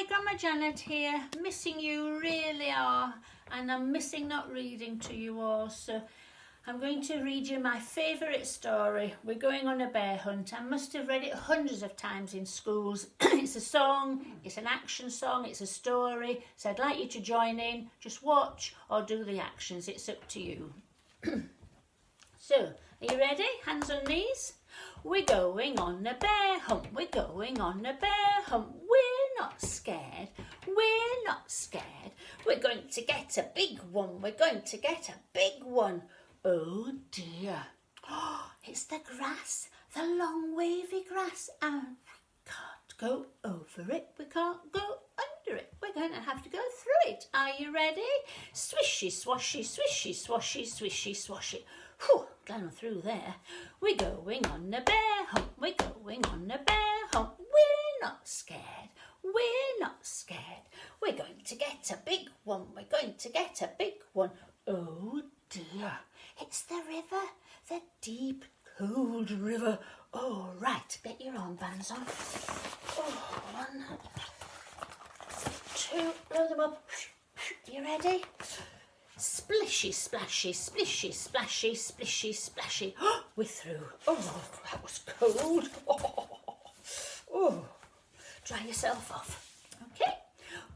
Hi, Grandma Janet here. Missing you, really are. And I'm missing not reading to you all. So I'm going to read you my favourite story. We're going on a bear hunt. I must have read it hundreds of times in schools. It's a song, it's an action song, it's a story. So I'd like you to join in. Just watch or do the actions. It's up to you. So, are you ready? Hands on knees. We're going on a bear hunt. We're going on a bear hunt. We're not scared. We're not scared. We're going to get a big one. We're going to get a big one. Oh dear. Oh, it's the grass, the long wavy grass. And we can't go over it. We can't go under it. We're going to have to go through it. Are you ready? Swishy, swashy, swishy, swashy, swishy, swashy. Whew, glad I'm through there. We're going on a bear hunt. We're going on a bear hunt. We're not scared. We're not scared. We're going to get a big one. We're going to get a big one. Oh dear. It's the river, the deep, cold river. Oh, right. Get your armbands on. Oh, 1, 2, roll them up. You ready? Splishy, splashy, splishy, splashy, splishy, splashy. We're through. Oh, that was cold. Oh, dry yourself off. Okay.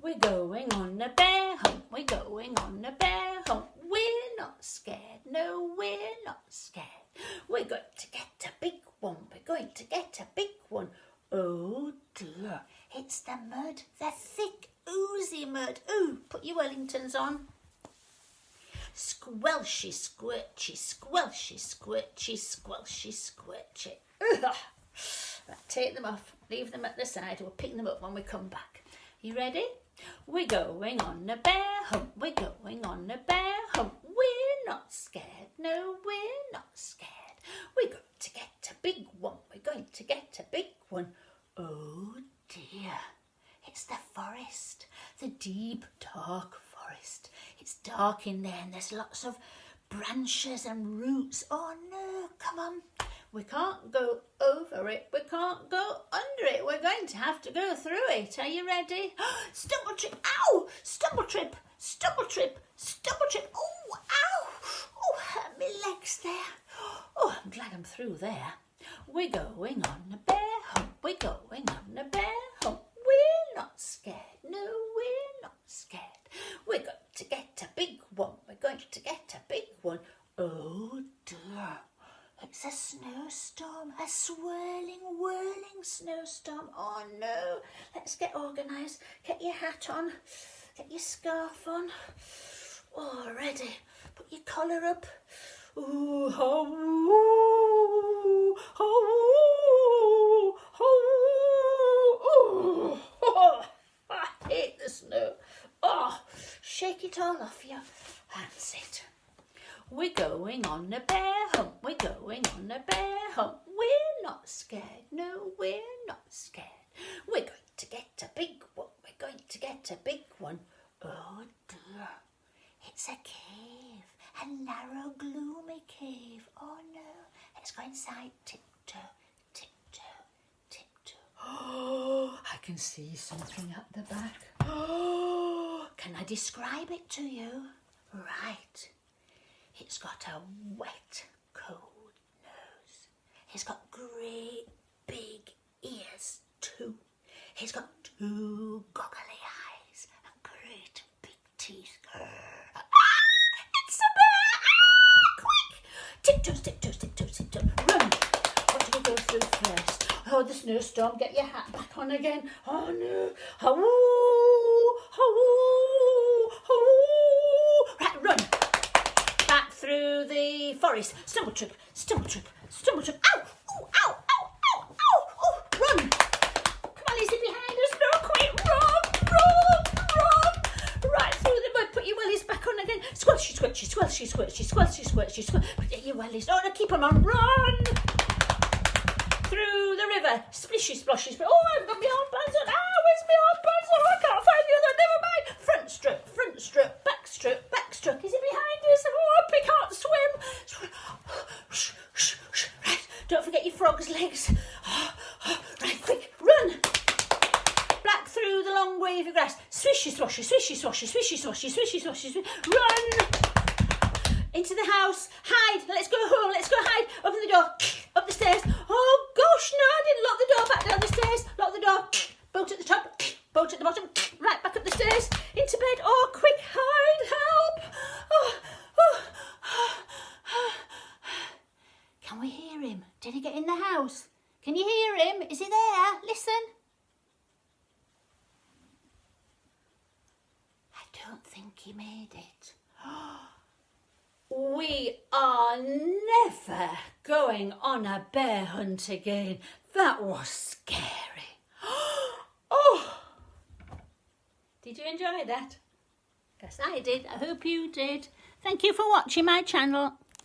We're going on a bear hunt. We're going on a bear hunt. We're not scared. No, we're not scared. We're going to get a big one. We're going to get a big one. Oh dear. It's the mud, the thick, oozy mud. Ooh, put your Wellingtons on. Squelchy, squirchy, squelchy, squirchy, squelchy, squirchy. Right, take them off, leave them at the side. We'll pick them up when we come back. You ready? We're going on a bear hunt. We're going on a bear hunt. We're not scared. No, we're not scared. We're going to get a big one. We're going to get a big one. Oh dear. It's the forest, the deep, dark forest. It's dark in there and there's lots of branches and roots. Oh no, come on. We can't go over it. We can't go under it. We're going to have to go through it. Are you ready? Stumble trip. Ow! Stumble trip. Stumble trip. Stumble trip. Oh, ow! Oh, hurt my legs there. Oh, I'm glad I'm through there. We're going on a bear hunt. We're going on a bear hunt. We're not scared. No, we're not scared. We're going to get a big one. We're going to get a big one. Oh dear. It's a snowstorm, a swirling, whirling snowstorm. Oh no. Let's get organised. Get your hat on. Get your scarf on. Oh, ready. Put your collar up. Ooh, ho, ho, ho, oh, I hate the snow. Oh, shake it all off you. That's it. We're going on a bear hunt. We're going on a bear hunt. We're not scared. No, we're not scared. We're going to get a big one. We're going to get a big one. Oh dear. It's a cave. A narrow, gloomy cave. Oh no. Let's go inside. Tiptoe, tiptoe, tiptoe. Oh, I can see something at the back. Oh, can I describe it to you? Right. It's got a wet, cold nose. It's got great big ears too. It's got 2 goggly eyes and great big teeth. It's a bear! Quick! Tiptoes, tiptoes, tiptoes, tiptoes. Run! What do we go through first? Oh, the snowstorm. Get your hat back on again. Oh no. Oh, oh, oh. Right, run. Back through the forest. Stumble trip, stumble trip, stumble trip. Ow! Oh, ow, ow, ow, ow. Oh, run. Come on, is it behind us? No, quick. Run, run, run. Right through the mud. Put your wellies back on again. Squelchy, squelchy, squelchy, squelchy, squelchy, squelchy, squelchy. Put your wellies. Oh, no, keep them on. Run. Through the river. Splishy, splashy, splashy. Oh, I've got my armbands on. Ah, where's my armbands? Oh, I can't find the other. Never mind. Front stroke, back stroke, back stroke. Is it behind us? Oh, I can't swim. Right, don't forget your frog's legs. Right, quick, run. Back through the long long wavy grass. Swishy, swashy, swishy, swashy, swishy, swashy, swishy, swashy, run! Into the house, hide, let's go home, let's go hide, open the door, up the stairs. Oh gosh, no, I didn't lock the door, back down the stairs, lock the door, boat at the top, boat at the bottom, right back up the stairs, into bed. Oh, quick, hide, help. Can we hear him? Did he get in the house? Can you hear him? Is he there? Listen. I don't think he made it. We are never going on a bear hunt again. That was scary. Oh! Did you enjoy that? Yes, I did. I hope you did. Thank you for watching my channel.